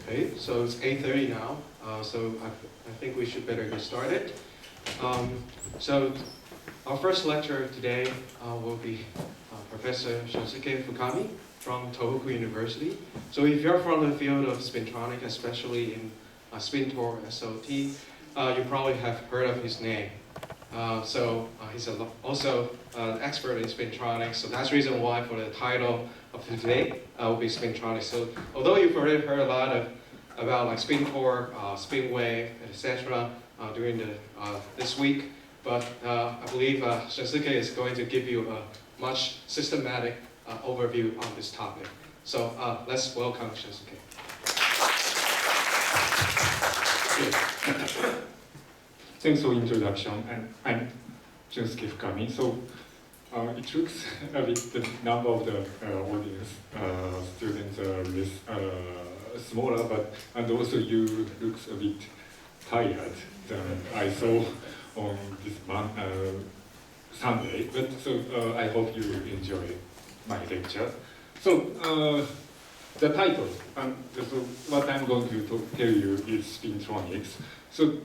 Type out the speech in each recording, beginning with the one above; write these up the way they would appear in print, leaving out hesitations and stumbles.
Okay, so it's 8:30 now, so I think we should better get started. So our first lecturer today will be Professor Shunsuke Fukami from Tohoku University. So if you're from the field of Spintronics, especially in Spintor SOT, you probably have heard of his name. He's also an expert in Spintronics, so that's the reason why for the title of today will be Spintronics. So although you've already heard a lot about like spin core, spin wave, etc. During this week, but I believe Shunsuke is going to give you a much systematic overview on this topic. So let's welcome Shunsuke. Thanks for introduction. I'm Shunsuke Fukami. So it looks a bit the number of the audience students are smaller, and also you looks a bit tired than I saw on this Sunday. But so I hope you enjoy my lecture. So the title and so what I'm going to tell you is Spintronics. So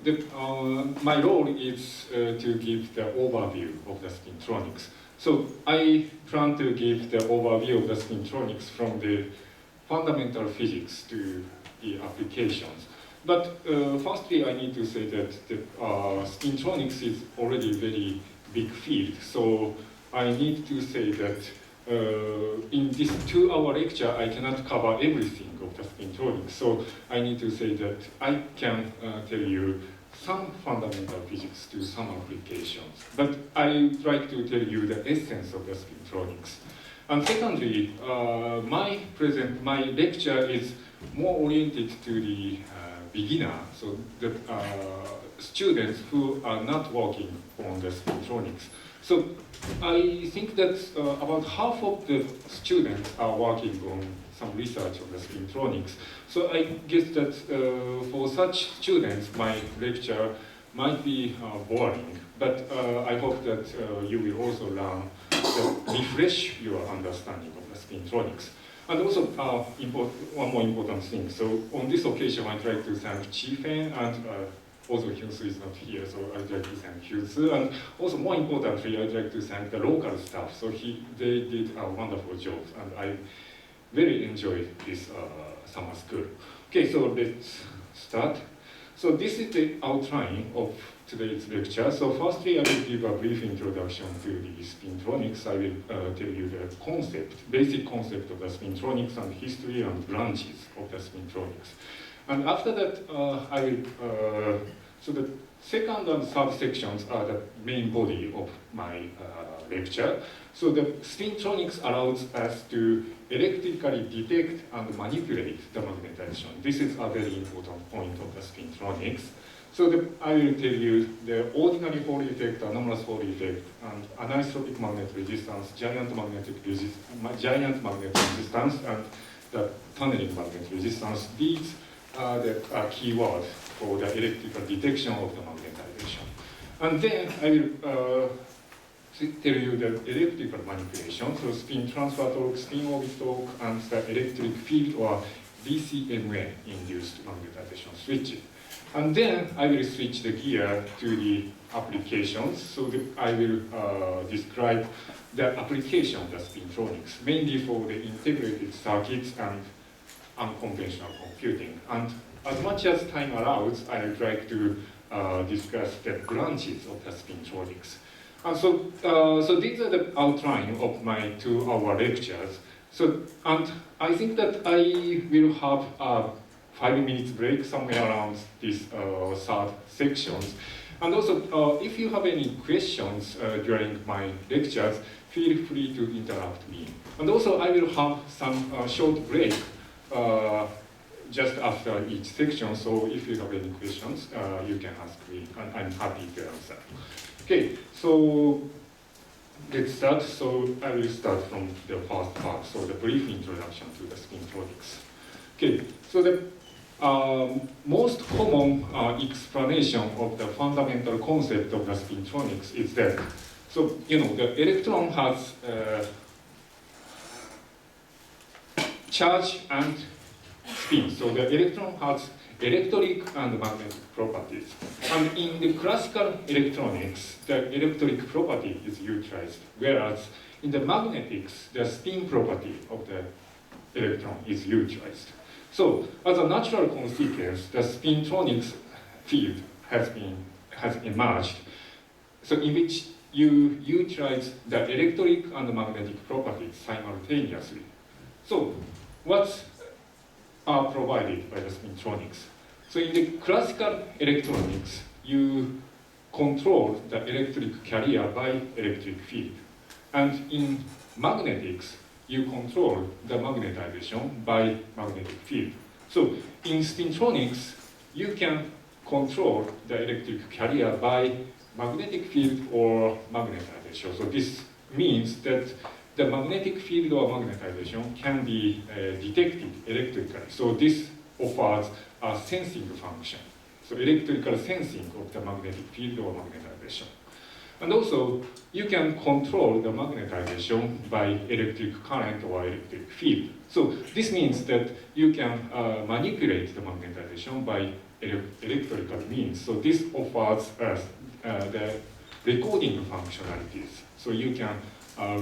my role is to give the overview of the Spintronics. So I plan to give the overview of the Spintronics from the fundamental physics to the applications. But firstly, I need to say that the Spintronics is already a very big field. So I need to say that in this 2-hour lecture, I cannot cover everything of the Spintronics. So I need to say that I can tell you some fundamental physics to some applications. But I try to tell you the essence of the Spintronics. And secondly, my lecture is more oriented to the beginner, so the students who are not working on the Spintronics. So I think that about half of the students are working on some research on the Spintronics. So I guess that for such students, my lecture might be boring, but I hope that you will also learn to refresh your understanding of the Spintronics. And also, one more important thing. So on this occasion, I try to thank Chi-Feng, and also Hyunsu is not here, so I'd like to thank Hyunsu. And also, more importantly, I'd like to thank the local staff. So they did a wonderful job, and I very enjoyed this summer school. Okay, so let's start. So this is the outline of today's lecture. So firstly, I will give a brief introduction to the Spintronics. I will tell you the basic concept of the Spintronics and history and branches of the Spintronics. And after that, I will, so the second and third sections are the main body of my lecture. So the Spintronics allows us to electrically detect and manipulate the magnetization. This is a very important point of the Spintronics. So I will tell you the ordinary Hall effect, anomalous Hall effect, and anisotropic magnet resistance, giant magnetic resistance, and the tunneling magnet resistance. These are the keywords for the electrical detection of the magnetization. And then I will tell you the electrical manipulation, so spin transfer torque, spin orbit torque, and the electric field or DCMA induced magnetization switching. And then I will switch the gear to the applications. So I will describe the application of the Spintronics, mainly for the integrated circuits and unconventional computing. And as much as time allows, I would like to discuss the branches of the Spintronics. And so these are the outline of my 2-hour lectures. So, and I think that I will have a 5 minutes break somewhere around this third sections. And also, if you have any questions during my lectures, feel free to interrupt me. And also, I will have some short break just after each section. So if you have any questions, you can ask me, and I'm happy to answer. Okay, so let's start. So I will start from the first part, so the brief introduction to the Spintronics. Okay, so the most common explanation of the fundamental concept of the Spintronics is that, so the electron has charge and spin. So the electron has electric and magnetic properties. And in the classical electronics, the electric property is utilized, whereas in the magnetics, the spin property of the electron is utilized. So as a natural consequence, the spintronics field has emerged, so in which you utilize the electric and magnetic properties simultaneously. So what are provided by the spintronics? So in the classical electronics, you control the electric carrier by electric field. And in magnetics, you control the magnetization by magnetic field. So in spintronics, you can control the electric carrier by magnetic field or magnetization. So this means that the magnetic field or magnetization can be detected electrically. So this offers a sensing function. So electrical sensing of the magnetic field or magnetization. And also, you can control the magnetization by electric current or electric field. So this means that you can manipulate the magnetization by electrical means. So this offers us the recording functionalities. So you can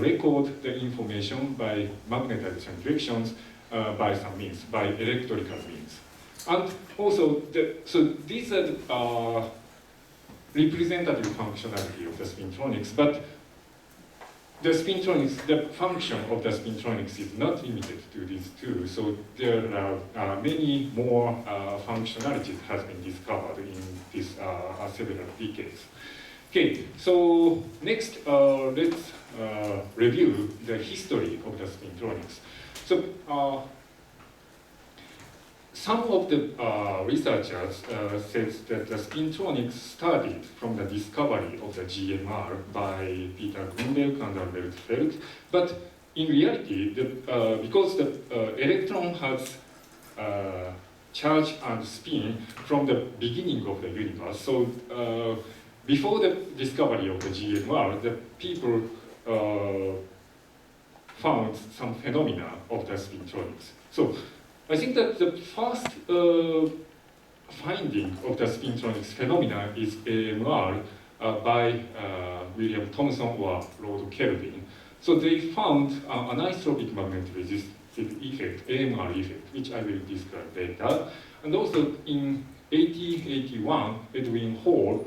record the information by magnetization directions by some means, by electrical means. And also, so these are representative functionality of the spintronics, but the spintronics, the function of the spintronics is not limited to these two. So there are many more functionalities has been discovered in this several decades. Okay, so next let's review the history of the spintronics. So some of the researchers says that the spintronics started from the discovery of the GMR by Peter Grunberg and Albert Feld, but in reality, because the electron has charge and spin from the beginning of the universe, so before the discovery of the GMR, the people found some phenomena of the spintronics. So I think that the first finding of the spintronics phenomena is AMR by William Thomson or Lord Kelvin. So they found an anisotropic magnetic resistive effect, AMR effect, which I will describe later. And also in 1881, Edwin Hall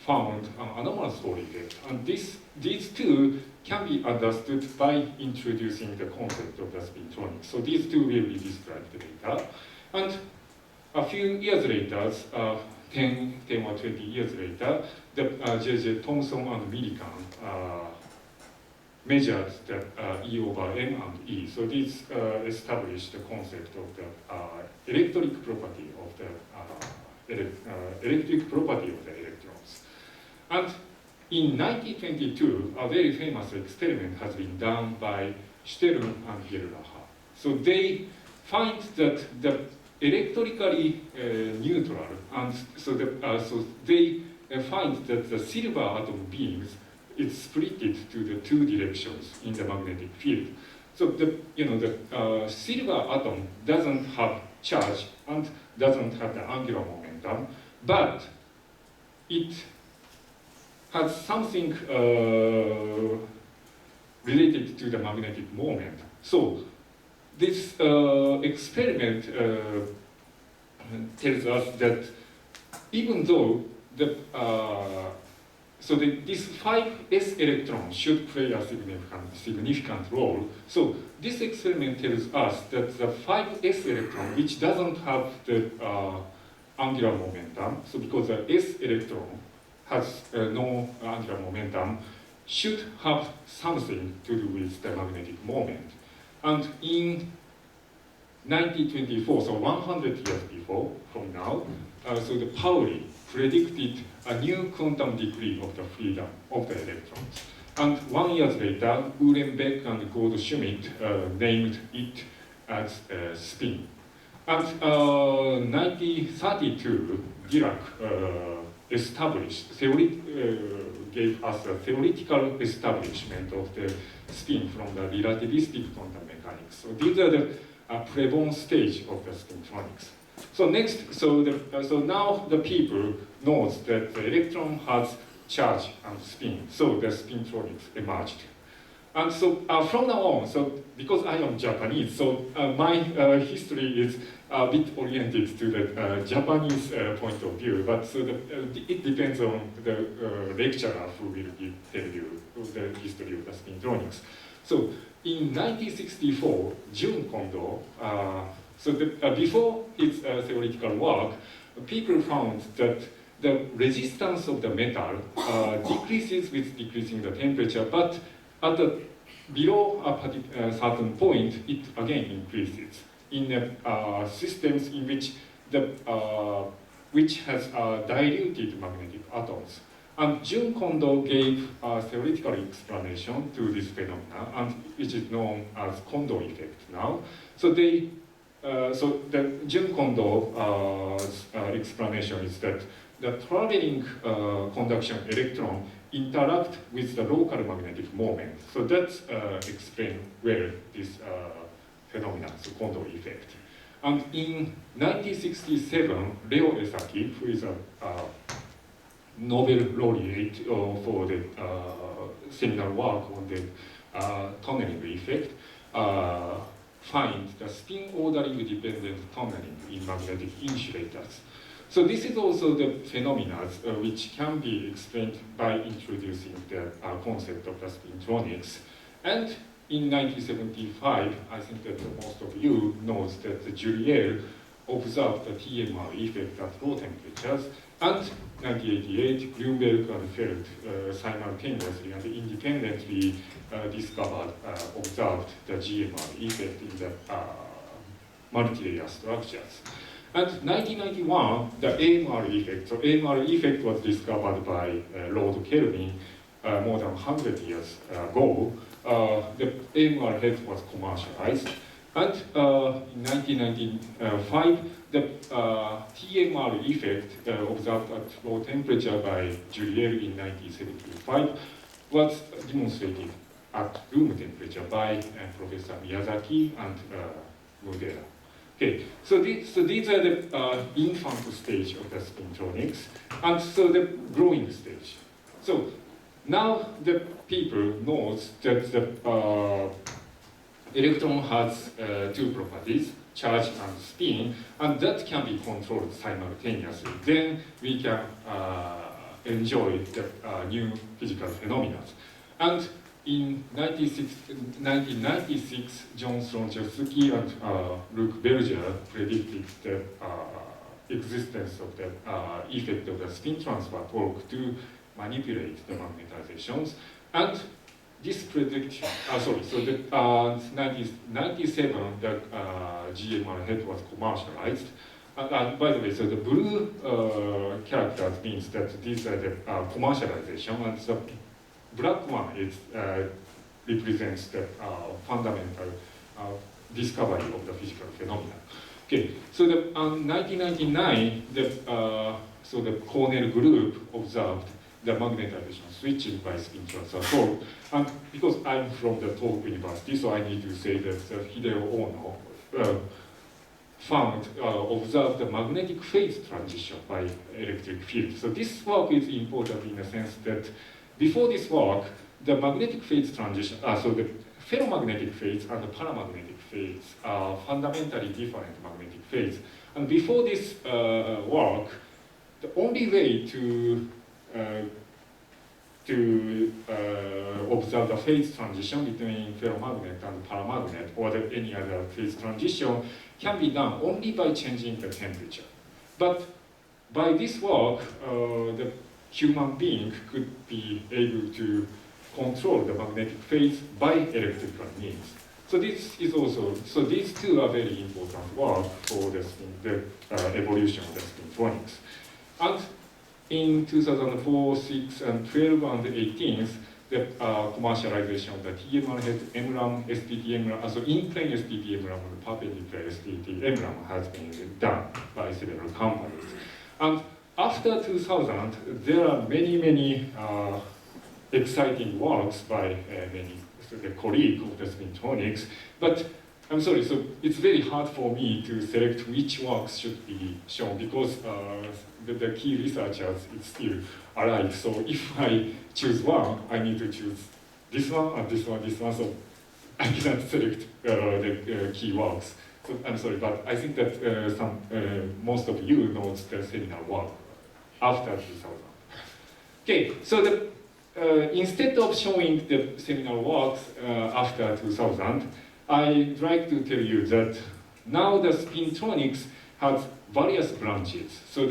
found an anomalous Hall effect. And these two can be understood by introducing the concept of the spintronics. So these two will be described later. And a few years later, 10 or 20 years later, the J.J. Thomson and Millikan measured the E over M and E. So this established the concept of the electric property of the electrons. And in 1922, a very famous experiment has been done by Stern and Gerlacher. So they find that the electrically neutral, and so they find that the silver atom beams is split to the two directions in the magnetic field. So the silver atom doesn't have charge and doesn't have the angular momentum, but it has something related to the magnetic moment. So this experiment tells us that even though this 5s electron should play a significant role. So this experiment tells us that the 5s electron, which doesn't have the angular momentum, so because the s electron has no angular momentum, should have something to do with the magnetic moment. And in 1924, so 100 years before from now, so the Pauli predicted a new quantum degree of the freedom of the electrons. And 1 year later, Uhlenbeck and Goldschmidt named it as spin. And 1932, Dirac gave us a theoretical establishment of the spin from the relativistic quantum mechanics. So these are the preborn stage of the spintronics. So next, so now the people knows that the electron has charge and spin, so the spintronics emerged. And so from now on, so because I am Japanese, so my history is a bit oriented to the Japanese point of view, but so it depends on the lecturer who will tell you the history of the spintronics. So in 1964, Jun Kondo, before his theoretical work, people found that the resistance of the metal decreases with decreasing the temperature, but below a certain point, it again increases in systems in which which has diluted magnetic atoms. And Jun Kondo gave a theoretical explanation to this phenomena, and which is known as Kondo effect now. So the Jun Kondo's explanation is that the traveling conduction electron interact with the local magnetic moment. So that's explain well this phenomenon, so Kondo effect. And in 1967, Reo Esaki, who is a Nobel laureate for the seminal work on the tunneling effect, find the spin ordering dependent tunneling in magnetic insulators. So this is also the phenomena which can be explained by introducing the concept of the spintronics. And in 1975, I think that most of you knows that Julier observed the TMR effect at low temperatures, and 1988, Grünberg and Feld simultaneously and independently observed the GMR effect in the multi-layer structures. And 1991, the AMR effect. So AMR effect was discovered by Lord Kelvin more than 100 years ago. The AMR head was commercialized. And in 1995, the TMR effect observed at low temperature by Julier in 1975 was demonstrated at room temperature by Professor Miyazaki and Mudera. Okay, so these are the infant stage of the spintronics, and so the growing stage. So now the people knows that the electron has two properties, charge and spin, and that can be controlled simultaneously. Then we can enjoy the new physical phenomena. And in 1996, Johnson, Shunsuke, and Luc Berger predicted the existence of the effect of the spin transfer torque to manipulate the magnetizations. And this prediction, so the 1997, the GMR head was commercialized. And by the way, so the blue characters means that these are the commercialization, and the black one is represents the fundamental discovery of the physical phenomena. Okay, so the 1999, the Cornell group observed the magnetization switching by spin transfer torque. And because I'm from the Tohoku University, so I need to say that Hideo Ono observed the magnetic phase transition by electric field. So this work is important in the sense that before this work, the magnetic phase transition, so the ferromagnetic phase and the paramagnetic phase are fundamentally different magnetic phase. And before this work, the only way to observe the phase transition between ferromagnet and paramagnet or any other phase transition can be done only by changing the temperature. But by this work, the human being could be able to control the magnetic phase by electrical means. So this is also, so these two are very important work for the evolution of the spintronics. And in 2004, 6, and 12, and 18, the commercialization of the TMR head, MRAM, STT-MRAM, also in-plane STT-MRAM and perpendicular STT-MRAM has been done by several companies. And after 2000, there are many exciting works by many colleagues of the spintronics, but I'm sorry, so it's very hard for me to select which works should be shown because the key researchers is still alive. So if I choose one, I need to choose this one and this one, this one. So I cannot select the key works. So I'm sorry, but I think that most of you knows the seminar work after 2000. Okay, so instead of showing the seminar works after 2000, I'd like to tell you that now the Spintronics has various branches. So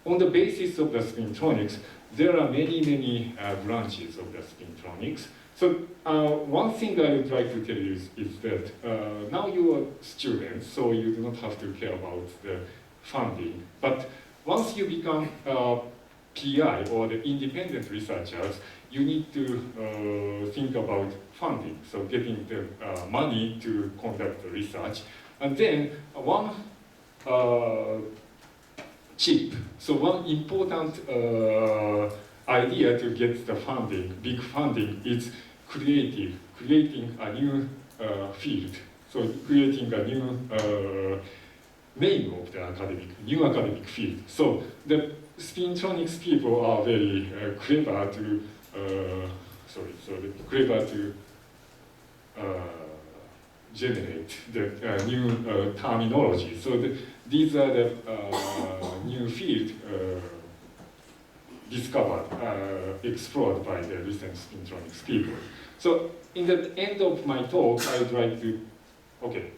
on the basis of the Spintronics, there are many branches of the Spintronics. So one thing I would like to tell you is that now you are students, so you do not have to care about the funding. But once you become PI or the independent researchers, you need to think about funding, so getting the money to conduct the research. And then one chip, so one important idea to get the funding, big funding, is creating a new field. So creating a new name of the new academic field. So the Spintronics people are very clever to generate the new terminology. So these are the new field discovered, explored by the recent Spintronics people. So in the end of my talk, I would like to, okay.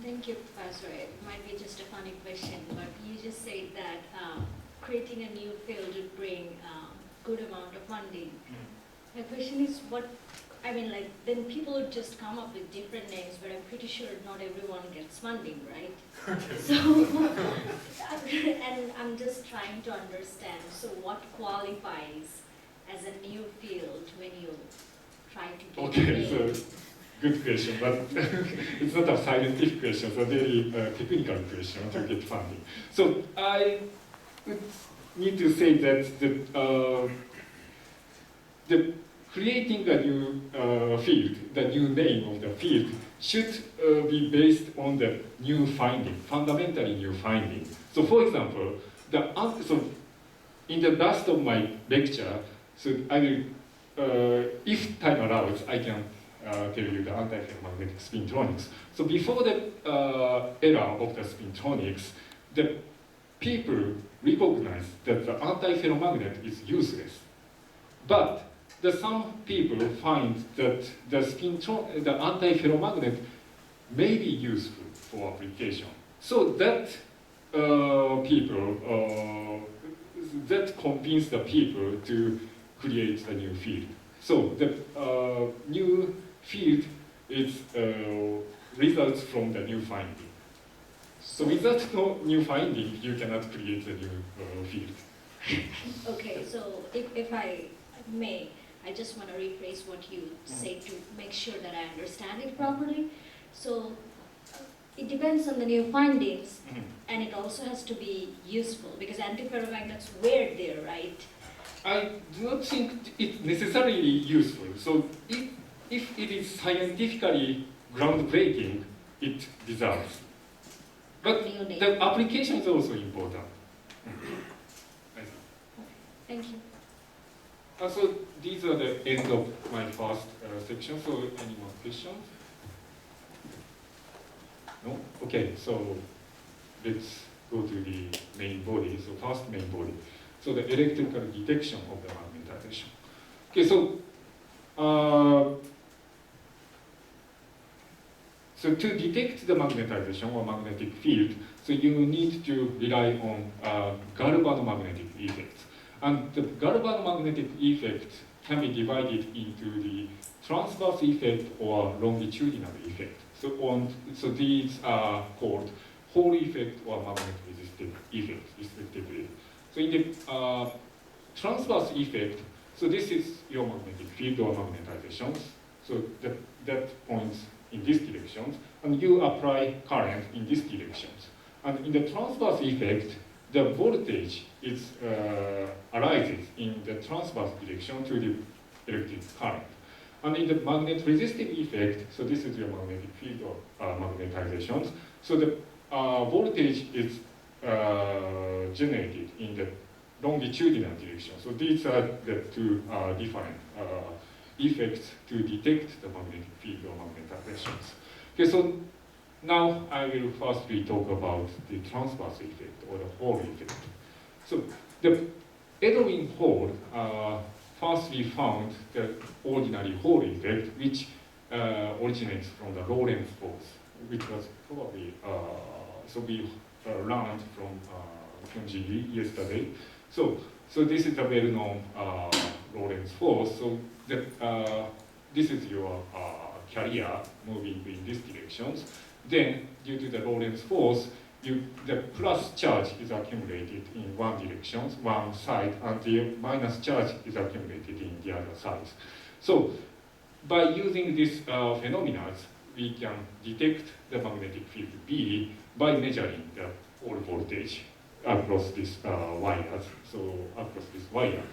Thank you, Professor. It might be just a funny question, but you just said that creating a new field would bring good amount of funding. My question is, then people would just come up with different names, but I'm pretty sure not everyone gets funding, right? So, and I'm just trying to understand, so what qualifies as a new field when you try to get Okay, so good question, but it's not a scientific question, it's a very technical question to get funding. So I would need to say that the creating a new field, the new name of the field, should be based on the new finding, fundamentally new finding. So for example, in the last of my lecture, so I will, if time allows, I can tell you the antiferromagnetic spintronics. So before the era of the spintronics, the people recognized that the antiferromagnet is useless. But some people find that the antiferromagnet may be useful for application. So that that convinced the people to create a new field. So the new field is results from the new finding. So without no new finding, you cannot create a new field. Okay, so if I may, I just want to rephrase what you say to make sure that I understand it properly. So it depends on the new findings, and it also has to be useful, because antiferromagnets were there, right? I do not think it's necessarily useful. So if it is scientifically groundbreaking, it deserves. But the application is also important. Thank you. So these are the end of my first section. So any more questions? No? Okay, so let's go to the main body. So first main body. So the electrical detection of the magnetization. Okay, so so to detect the magnetization or magnetic field, so you need to rely on galvanomagnetic effects. And the galvanomagnetic effect can be divided into the transverse effect or longitudinal effect. So these are called Hall effect or magnet resistive effect, respectively. So in the transverse effect, so this is your magnetic field or magnetization. So that points in this direction, and you apply current in this direction. And in the transverse effect, the voltage arises transverse direction to the electric current. And in the magnet resistive effect, so this is your magnetic field or magnetizations. So the voltage is generated in the longitudinal direction. So these are the two different effects to detect the magnetic field or magnetizations. Okay, so now I will firstly talk about the transverse effect or the Hall effect. So the Edwin Hall first we found the ordinary Hall effect, which originates from the Lorentz force, which was probably, so we learned from Hyunji yesterday. So this is a well-known Lorentz force. So this is your carrier moving in these directions. Then, due to the Lorentz force, the plus charge is accumulated in one direction, one side, and the minus charge is accumulated in the other sides. So, by using these phenomena, we can detect the magnetic field B by measuring the Hall voltage across these wires, so across this wire.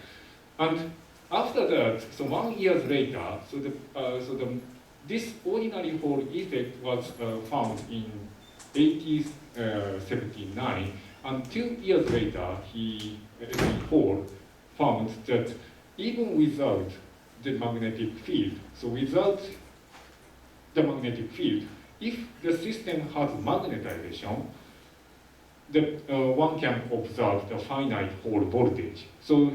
And after that, so 1 year later, this ordinary Hall effect was found in 1879, and 2 years later, Hall found that even without the magnetic field, so without the magnetic field, if the system has magnetization, one can observe the finite Hall voltage. So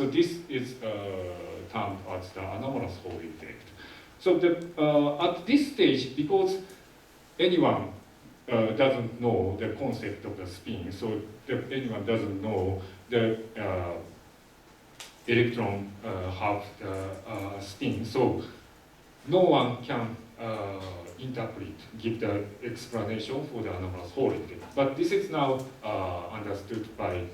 this is termed as the anomalous Hall effect. So at this stage, because anyone doesn't know the concept of the spin, so anyone doesn't know the electron have the spin, so no one can give the explanation for the anomalous Hall effect. But this is now understood by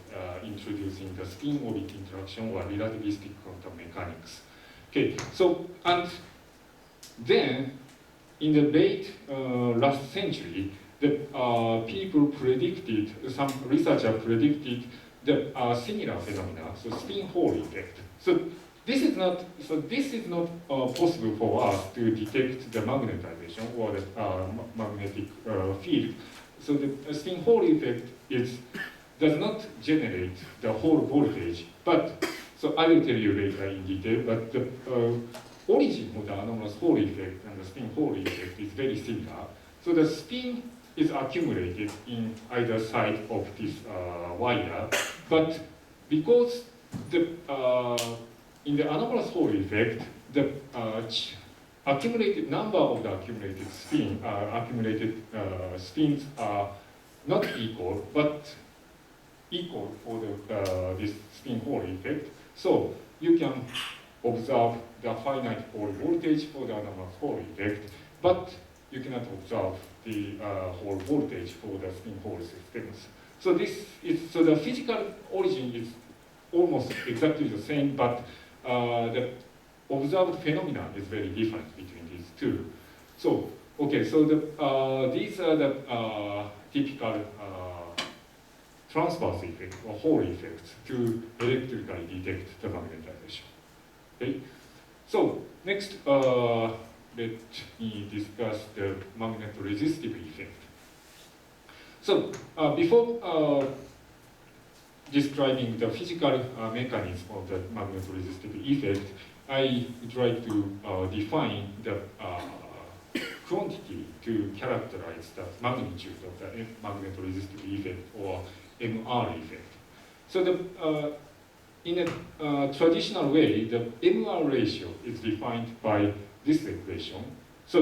introducing the spin-orbit interaction or relativistic quantum mechanics. Okay, so, and then in the late last century, the people predicted, some researchers predicted the similar phenomena, so spin-Hall effect. So this is not possible for us to detect the magnetization or the magnetic field. So the spin-Hall effect does not generate the Hall voltage, but so I will tell you later in detail. But the origin of the anomalous Hall effect and the spin-Hall effect is very similar. So the spin is accumulated in either side of this wire, but because in the anomalous Hall effect, the accumulated number of the accumulated spins are not equal, but equal for this spin-Hall effect. So you can observe the finite Hall voltage for the anomalous Hall effect, but you cannot observe the Hall voltage for the spin-Hall systems. So the physical origin is almost exactly the same, but the observed phenomena is very different between these two. So, okay, so these are the typical transverse effect or Hall effects to electrically detect the magnetization. Okay, so next let me discuss the magnet resistive effect. So before describing the physical mechanism of the magnet resistive effect, I would like to define the quantity to characterize the magnitude of the magnet resistive effect or MR effect. So in a traditional way, the MR ratio is defined by this equation. So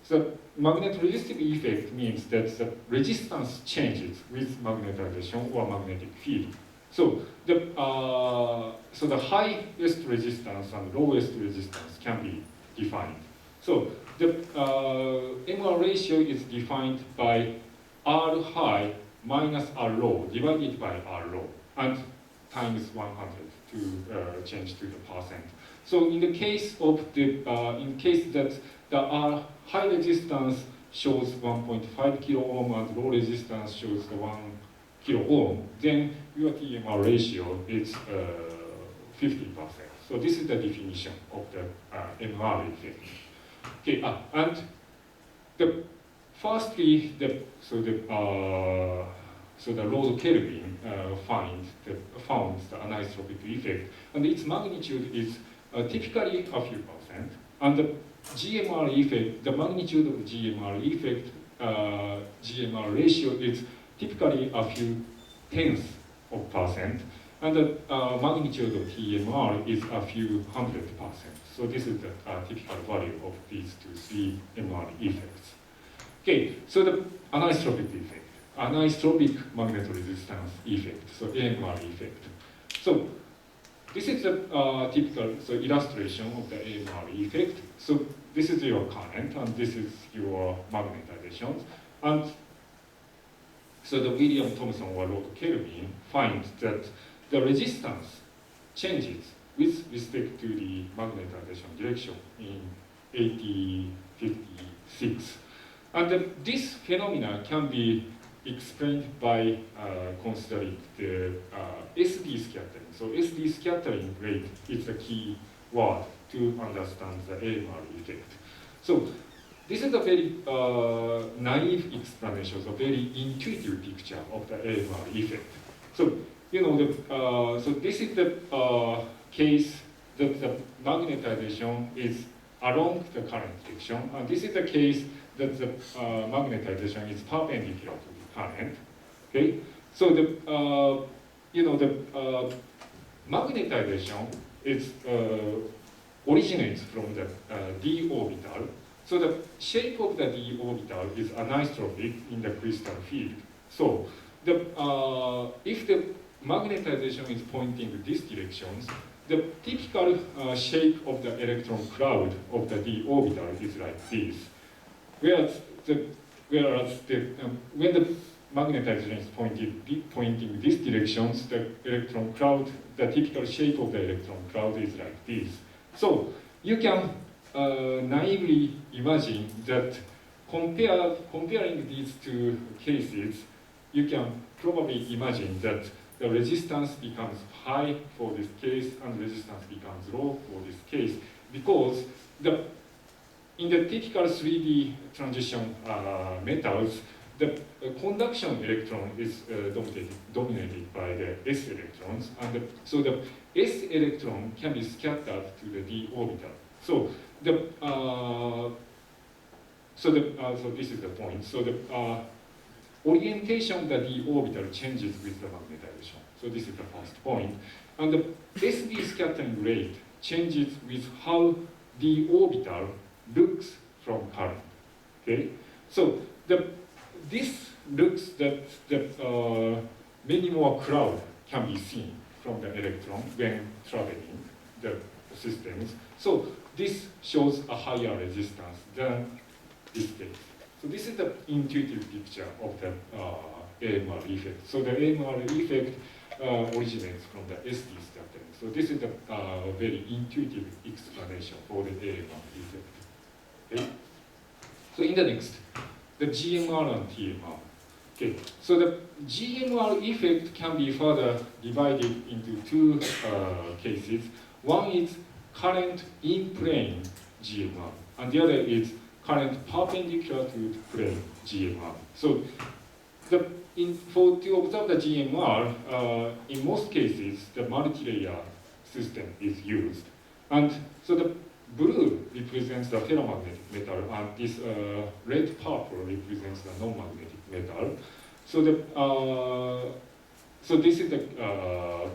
the magnet resistive effect means that the resistance changes with magnetization or magnetic field. So the highest resistance and lowest resistance can be defined. So the MR ratio is defined by R high minus R low divided by R low and times 100 to change to the percent. So in the case of in case that the R high resistance shows 1.5 kilo ohm and low resistance shows the 1 kilo ohm, then your TMR ratio is 50%. So this is the definition of the MR effect. Okay, and the firstly, the Lord Kelvin found the anisotropic effect, and its magnitude is typically a few percent, and the GMR effect, the magnitude of the GMR effect, GMR ratio is typically a few tenths of percent, and the magnitude of TMR is a few 100%. So this is the typical value of these three MR effects. Okay, so the anisotropic effect, anisotropic magnetoresistance effect, so AMR effect. So this is the typical illustration of the AMR effect. So this is your current, and this is your magnetization. And so the William Thomson or Lord Kelvin finds that the resistance changes with respect to the magnetization direction in 1856. And this phenomena can be explained by considering the SD scattering. So SD scattering rate is the key word to understand the AMR effect. So this is a very naive explanation, a very intuitive picture of the AMR effect. So so this is the case that the magnetization is along the current direction, and this is the case that the magnetization is perpendicular to the current. Okay, so the magnetization is originates from the d orbital. So the shape of the d orbital is anisotropic in the crystal field. So the if the magnetization is pointing in these directions, the typical shape of the electron cloud of the d orbital is like this. Whereas when the magnetization is pointing these directions, the electron cloud, the typical shape of the electron cloud is like this. So you can naively imagine that comparing these two cases, you can probably imagine that the resistance becomes high for this case and resistance becomes low for this case, because in the typical 3D transition metals, the conduction electron is dominated by the s electrons, and so the s electron can be scattered to the d orbital. So so this is the point. So the orientation of the d orbital changes with the magnetization. So this is the first point. And the SD scattering rate changes with how the orbital looks from current. Okay, so this looks that many more cloud can be seen from the electron when traveling the systems. So this shows a higher resistance than this case. So this is the intuitive picture of the AMR effect. So the AMR effect originates from the SD scattering. So this is the very intuitive explanation for the AMR effect. Okay. So in the next, the GMR and TMR. Okay. So the GMR effect can be further divided into two cases. One is current in plane GMR, and the other is current perpendicular to plane GMR. So to observe the GMR, in most cases, the multi-layer system is used. And so the blue represents the ferromagnetic metal, and this red purple represents the non-magnetic metal. So so this is the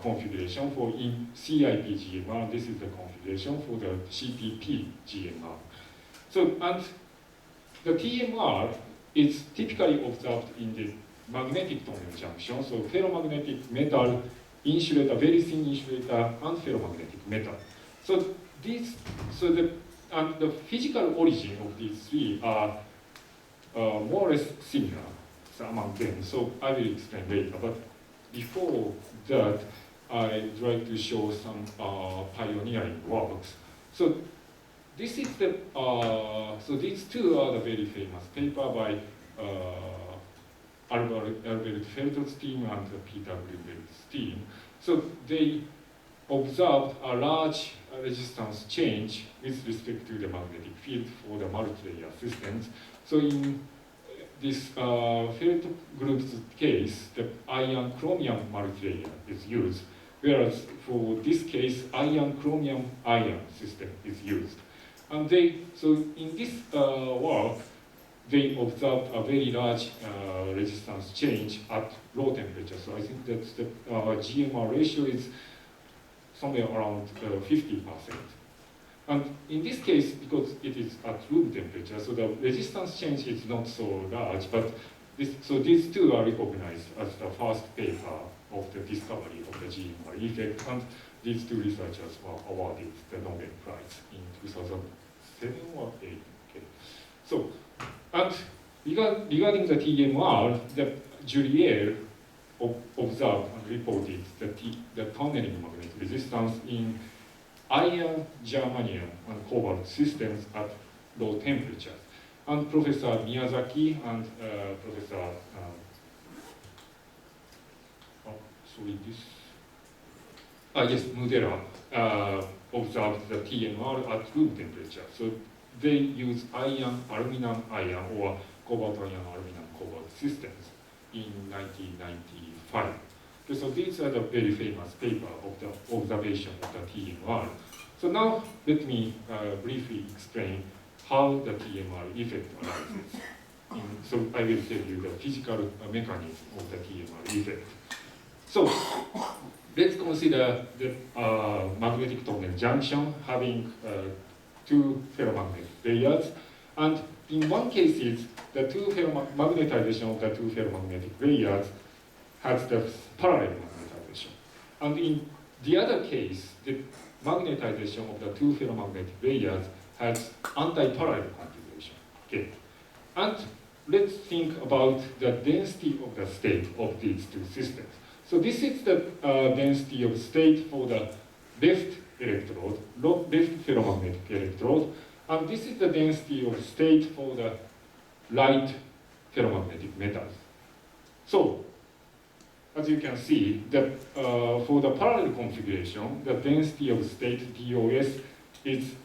configuration for in CIP GMR. This is the configuration for the CPP GMR. So and the TMR is typically observed in the magnetic tunnel junction. So ferromagnetic metal insulator, very thin insulator, and ferromagnetic metal. So the physical origin of these three are more or less similar among them. So I will explain later. But before that, I'd like to show some pioneering works. So this is the so these two are the very famous paper by Albert Feld's team and Peter Greenberg's team. So they observed a large resistance change with respect to the magnetic field for the multilayer systems. So in this Feld group's case, the iron chromium multilayer is used, whereas for this case, iron chromium iron system is used. And so in this work, they observed a very large resistance change at low temperature. So I think that the GMR ratio is somewhere around 50%. And in this case, because it is at room temperature, so the resistance change is not so large, but so these two are recognized as the first paper of the discovery of the GMR effect, and these two researchers were awarded the Nobel Prize in 2007 or 8. Okay. So, and regarding the TMR, the Jurier observed and reported the tunneling magnetic resistance in iron, germanium, and cobalt systems at low temperatures. And Professor Miyazaki and Professor, Mudera observed the TMR at room temperature. So they use iron, aluminum iron, or cobalt iron, aluminum cobalt systems in 1995. Okay, so these are the very famous paper of the observation of the TMR. So now let me briefly explain how the TMR effect arises. So I will tell you the physical mechanism of the TMR effect. So let's consider the magnetic tungsten junction having two ferromagnetic layers, and in one case, the magnetization of the two ferromagnetic layers has the parallel magnetization, and in the other case, the magnetization of the two ferromagnetic layers has anti-parallel quantization. Okay, and let's think about the density of the state of these two systems. So this is the density of state for the left electrode, left ferromagnetic electrode, and this is the density of state for the right ferromagnetic metals. So, as you can see, that for the parallel configuration, the density of state DOS is